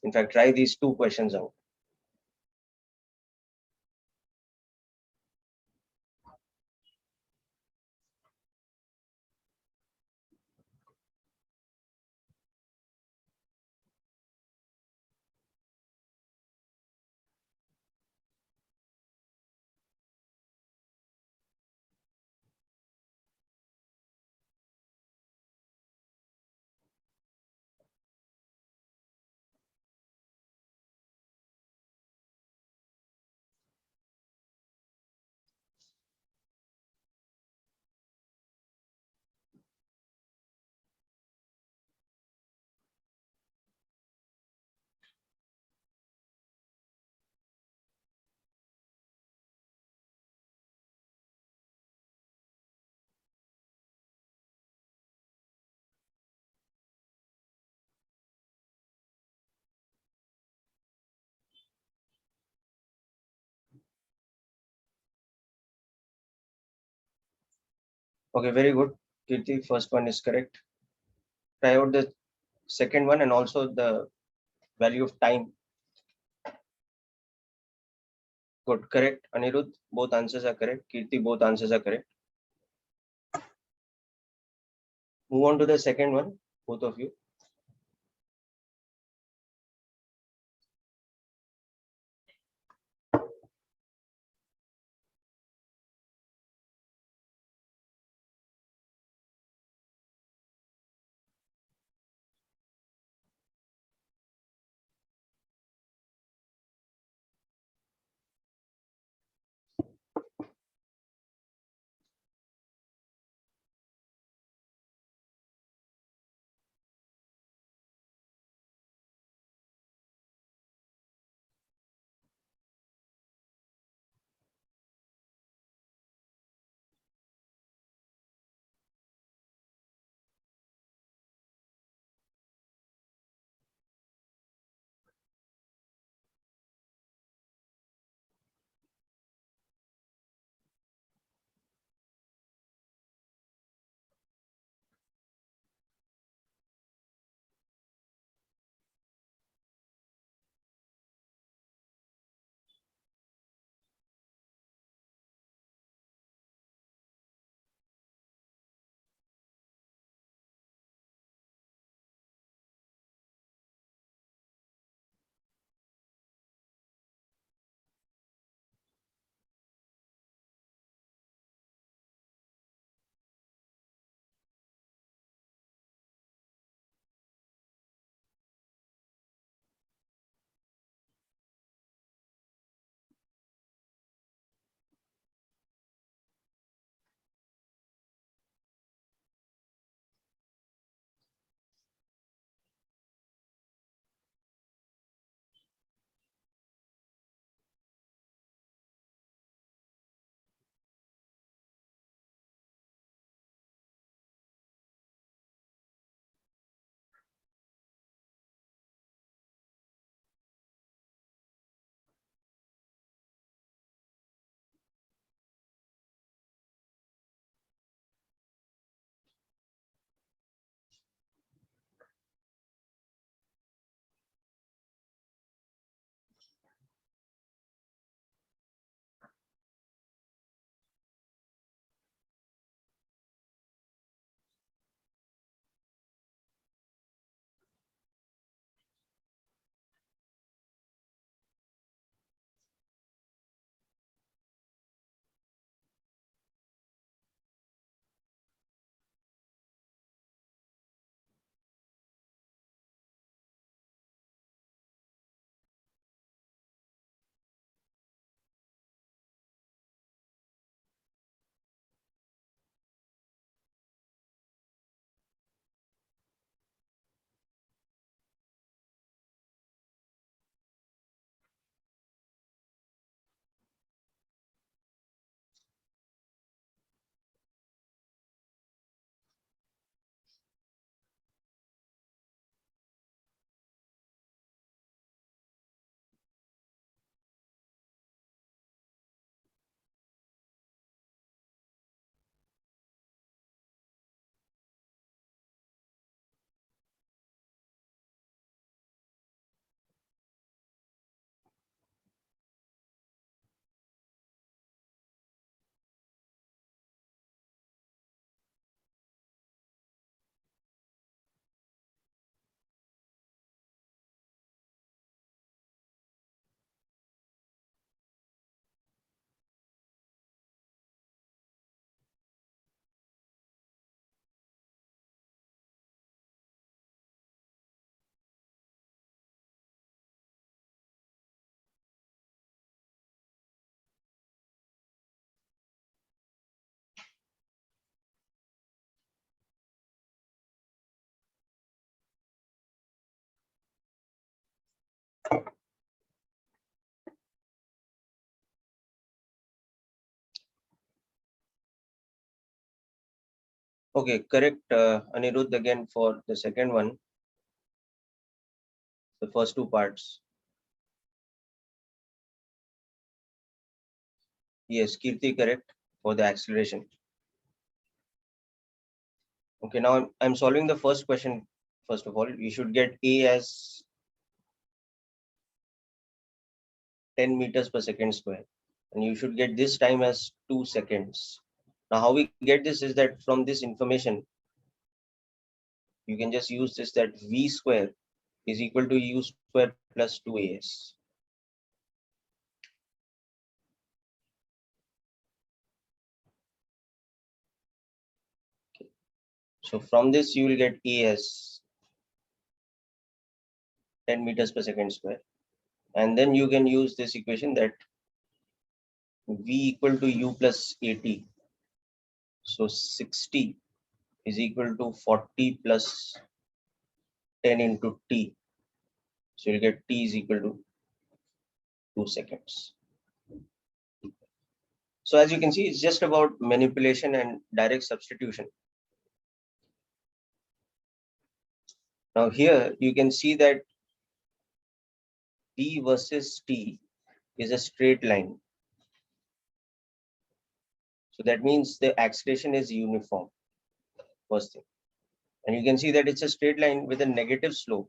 In fact, try these two questions out. Okay, very good. Kirti, first one is correct. Try out the second one and also the value of time. Good, correct. Anirudh, both answers are correct. Kirti, both answers are correct. Move on to the second one, both of you. Okay, correct, Anirudh, again for the second one, the first two parts. Yes, Kirti, correct for the acceleration. Okay, now I'm solving the first question. First of all, you should get A as 10 meters per second square, and you should get this time as 2 seconds. Now, how we get this is that from this information, you can just use this, that V square is equal to U square plus 2AS. So from this, you will get A as 10 meters per second square. And then you can use this equation that V equal to U plus 80. So 60 is equal to 40 plus 10 into T. So you'll get T is equal to 2 seconds. So as you can see, it's just about manipulation and direct substitution. Now here you can see that V versus T is a straight line. So that means the acceleration is uniform, first thing. And you can see that it's a straight line with a negative slope.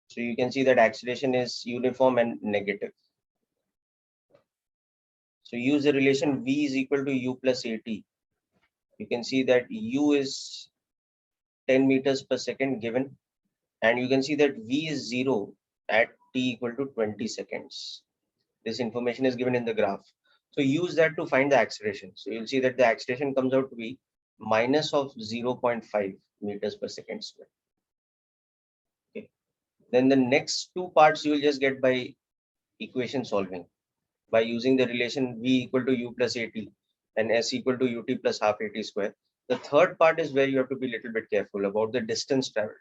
So you can see that acceleration is uniform and negative. So use the relation V is equal to U plus AT. You can see that U is 10 meters per second given. And you can see that V is 0 at T equal to 20 seconds. This information is given in the graph. So use that to find the acceleration. So you'll see that the acceleration comes out to be minus of 0.5 meters per second square. Okay. Then the next two parts you will just get by equation solving, by using the relation V equal to U plus AT and S equal to UT plus half AT square. The third part is where you have to be a little bit careful about the distance traveled.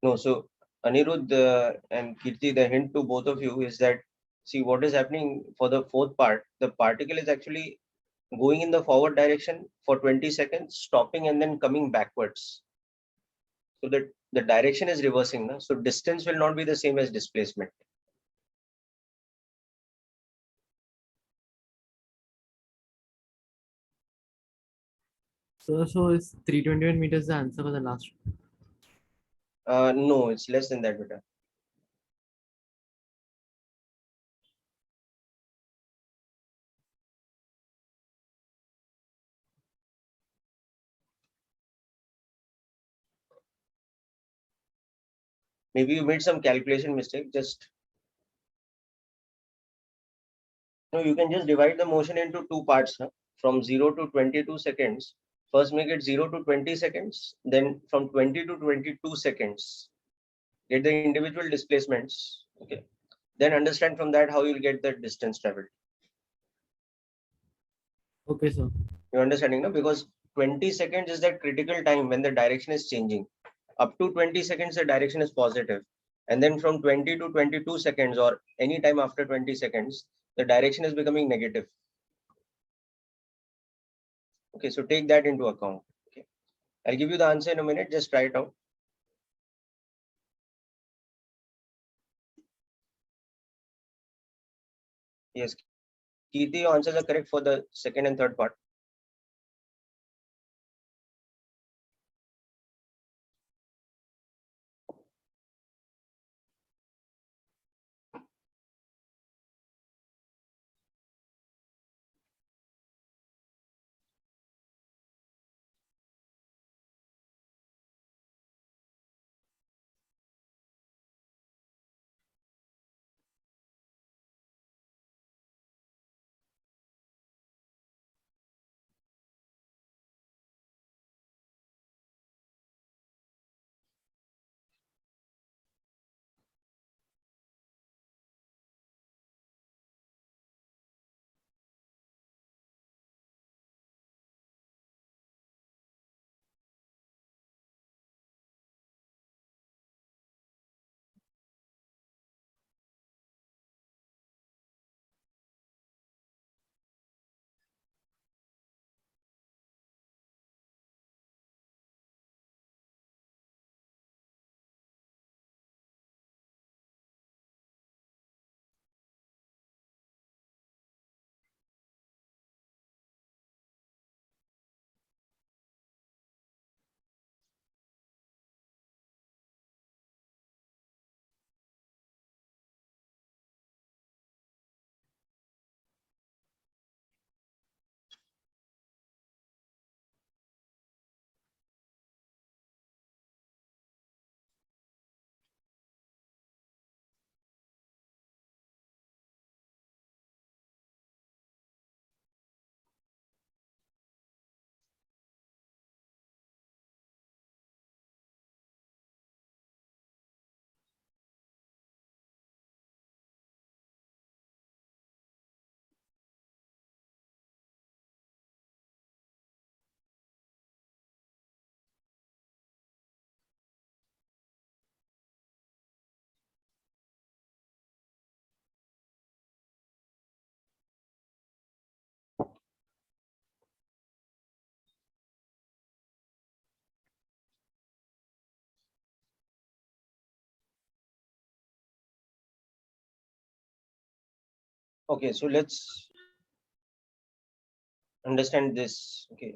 No, so Anirudh and Kirti, the hint to both of you is that, see what is happening for the fourth part, the particle is actually going in the forward direction for 20 seconds, stopping and then coming backwards. So that the direction is reversing. No? So distance will not be the same as displacement. So is 321 meters the answer for the last one? No, it's less than that, beta. Maybe you made some calculation mistake. Just no, you can just divide the motion into two parts, huh? From 0 to 22 seconds. First make it 0 to 20 seconds, then from 20 to 22 seconds, get the individual displacements. Okay. Then understand from that how you'll get the distance traveled. Okay, sir. You're understanding, no? Because 20 seconds is that critical time when the direction is changing. Up to 20 seconds, the direction is positive. And then from 20 to 22 seconds or any time after 20 seconds, the direction is becoming negative. Okay, so take that into account. Okay, I'll give you the answer in a minute. Just try it out. Yes, Kirti, your answers are correct for the second and third part. Okay, so let's understand this. Okay,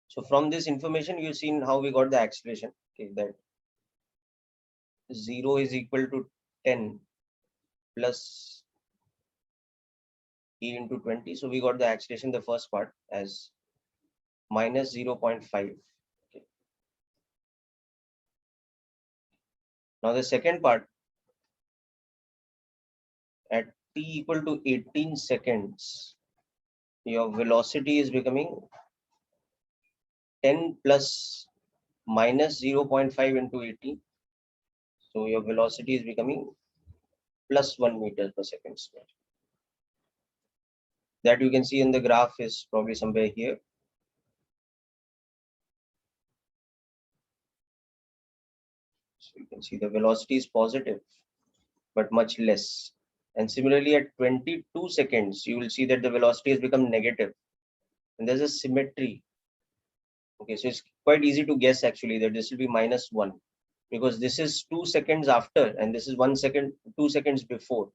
so from this information, you've seen how we got the acceleration. Okay, that 0 is equal to 10 plus e into 20. So we got the acceleration, the first part, as minus 0.5. Okay. Now the second part, at t equal to 18 seconds, your velocity is becoming 10 plus minus 0.5 into 18. So your velocity is becoming plus 1 meter per second square. That you can see in the graph is probably somewhere here. So you can see the velocity is positive, but much less. And similarly, at 22 seconds, you will see that the velocity has become negative. And there's a symmetry. Okay, so it's quite easy to guess actually that this will be minus 1, because this is 2 seconds after and this is 1 second, 2 seconds before.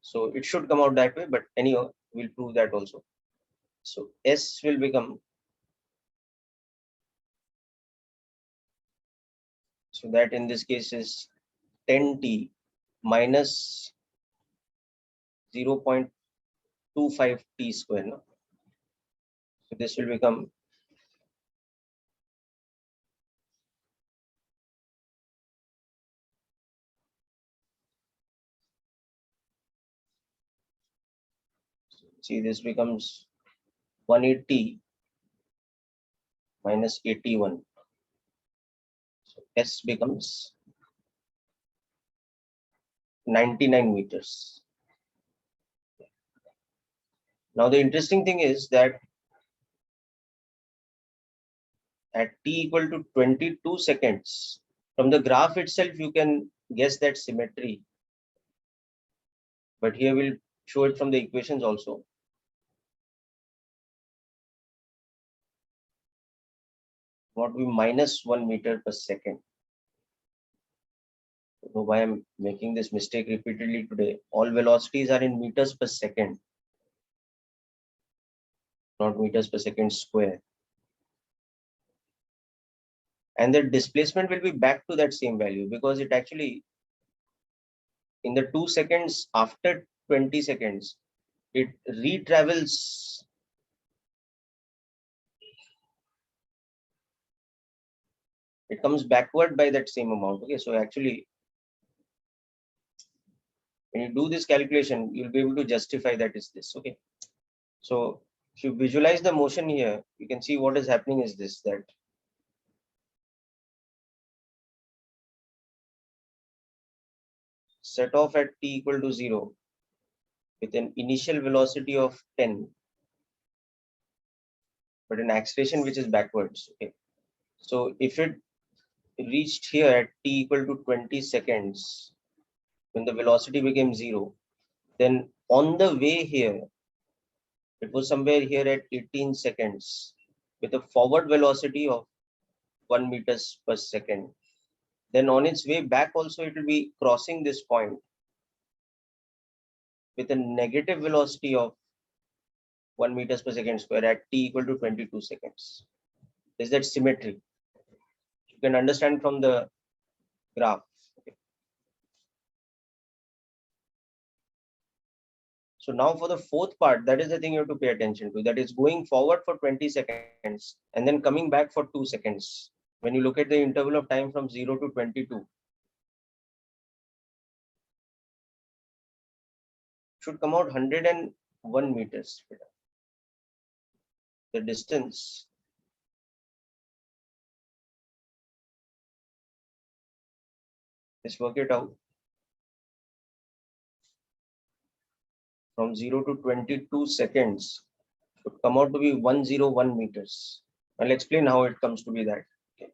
So it should come out that way, but anyhow, we'll prove that also. So S will become, so that in this case is 10t minus 0.25 t square. No? So this will become see this becomes 180 minus 81. So S becomes 99 meters. Now the interesting thing is that at t equal to 22 seconds, from the graph itself you can guess that symmetry. But here we'll show it from the equations also. What will be minus 1 meter per second. I don't know why I'm making this mistake repeatedly today. All velocities are in meters per second, not meters per second square. And the displacement will be back to that same value, because it actually, in the 2 seconds after 20 seconds, it retravels. It comes backward by that same amount. Okay, so actually, when you do this calculation, you'll be able to justify that is this. Okay, so if you visualize the motion here, you can see what is happening is this, that set off at t equal to 0 with an initial velocity of 10, but an acceleration which is backwards. Okay, so if it reached here at t equal to 20 seconds, when the velocity became 0, then on the way here, it was somewhere here at 18 seconds with a forward velocity of 1 meters per second. Then on its way back also, it will be crossing this point with a negative velocity of 1 meters per second square at t equal to 22 seconds. Is that symmetry? You can understand from the graph. Okay. So now for the fourth part, that is the thing you have to pay attention to. That is going forward for 20 seconds and then coming back for 2 seconds. When you look at the interval of time from 0 to 22, should come out 101 meters. The distance let's work it out. From 0 to 22 seconds should come out to be 101 meters. I'll explain how it comes to be that. Okay.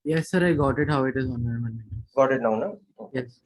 Yes, sir, I got it how it is 101 meters. Got it now, no? Okay. Yes.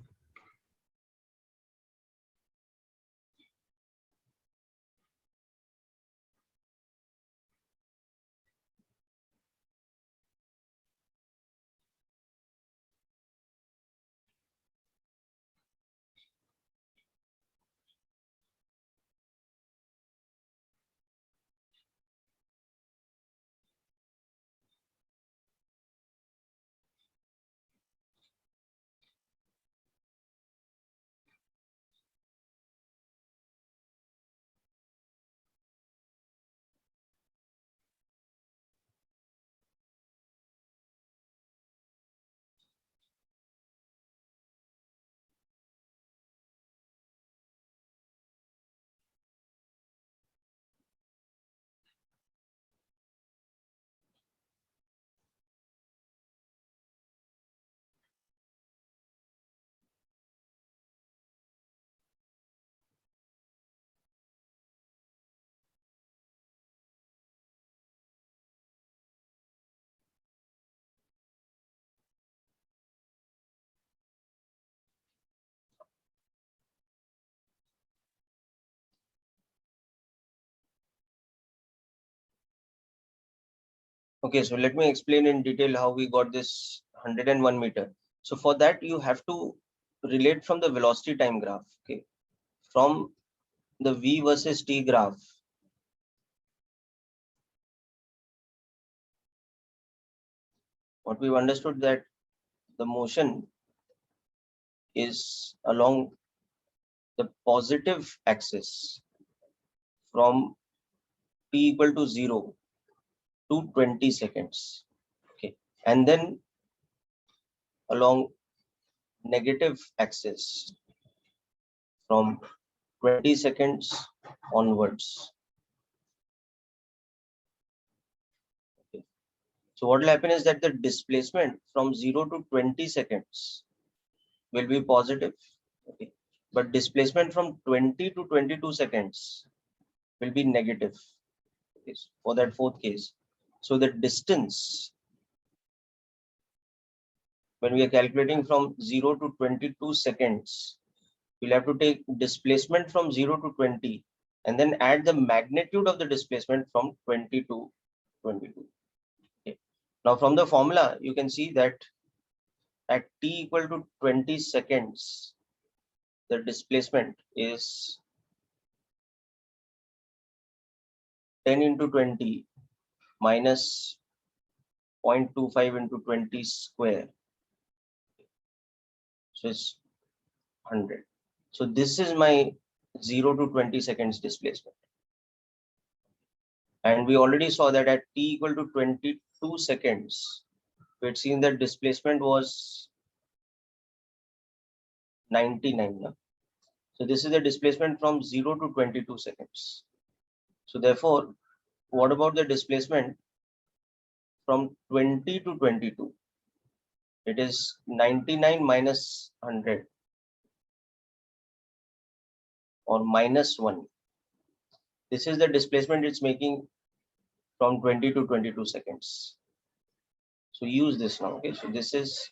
Okay, so let me explain in detail how we got this 101 meter. So for that, you have to relate from the velocity time graph. Okay, from the v versus t graph, what we've understood that the motion is along the positive axis from t equal to 0 to 20 seconds. Okay, and then along negative axis from 20 seconds onwards. Okay. So what will happen is that the displacement from 0 to 20 seconds will be positive. Okay. But displacement from 20 to 22 seconds will be negative. Okay. For that fourth case. So the distance when we are calculating from 0 to 22 seconds, we'll have to take displacement from 0 to 20 and then add the magnitude of the displacement from 20 to 22. Okay. Now from the formula, you can see that at t equal to 20 seconds, the displacement is 10 into 20 minus 0.25 into 20 square. So it's 100. So this is my 0 to 20 seconds displacement. And we already saw that at t equal to 22 seconds, we had seen that displacement was 99. No? So this is the displacement from 0 to 22 seconds. So therefore, what about the displacement from 20 to 22? It is 99 minus 100 or minus 1. This is the displacement it's making from 20 to 22 seconds. So use this now. Okay, so this is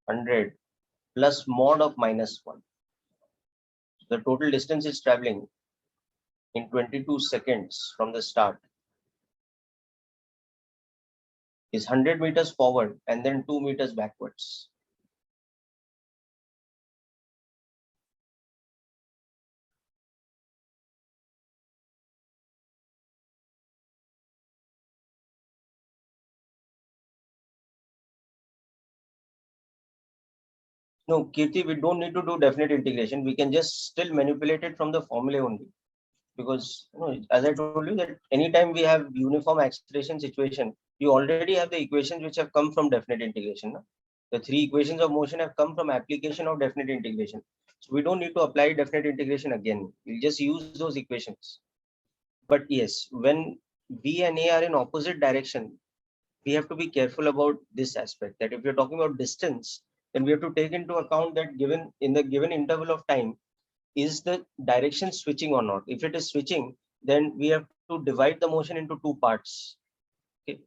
100 plus mod of minus 1. The total distance it's traveling in 22 seconds from the start is 100 meters forward and then 2 meters backwards. No, Kirti, we don't need to do definite integration. We can just still manipulate it from the formula only. Because as I told you that anytime we have uniform acceleration situation, you already have the equations which have come from definite integration. No? The three equations of motion have come from application of definite integration. So we don't need to apply definite integration again. We'll just use those equations. But yes, when V and A are in opposite direction, we have to be careful about this aspect, that if you're talking about distance, then we have to take into account that given in the given interval of time, is the direction switching or not? If it is switching, then we have to divide the motion into two parts. Okay.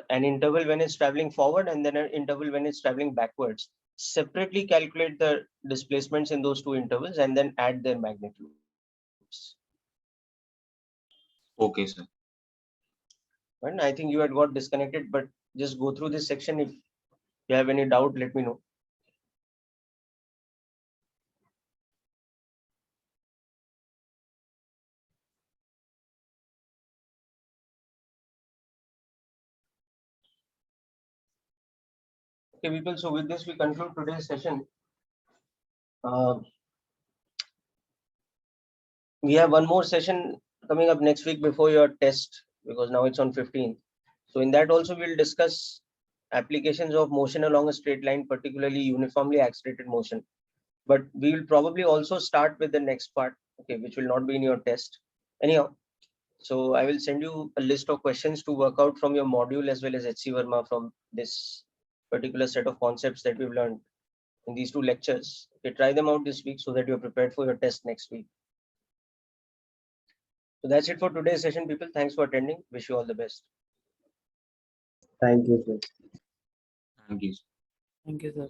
an interval when it's traveling forward and then an interval when it's traveling backwards. Separately calculate the displacements in those two intervals and then add their magnitudes. Okay, sir. And I think you had got disconnected, but just go through this section. If you have any doubt, let me know. Okay, people. So with this, we conclude today's session. We have one more session coming up next week before your test, because now it's on 15th. So in that also we'll discuss applications of motion along a straight line, particularly uniformly accelerated motion. But we will probably also start with the next part, okay, which will not be in your test. Anyhow, so I will send you a list of questions to work out from your module as well as HC Verma from this particular set of concepts that we've learned in these two lectures. Okay, try them out this week so that you're prepared for your test next week. So that's it for today's session, people. Thanks for attending. Wish you all the best. Thank you, sir. Thank you. Thank you, sir.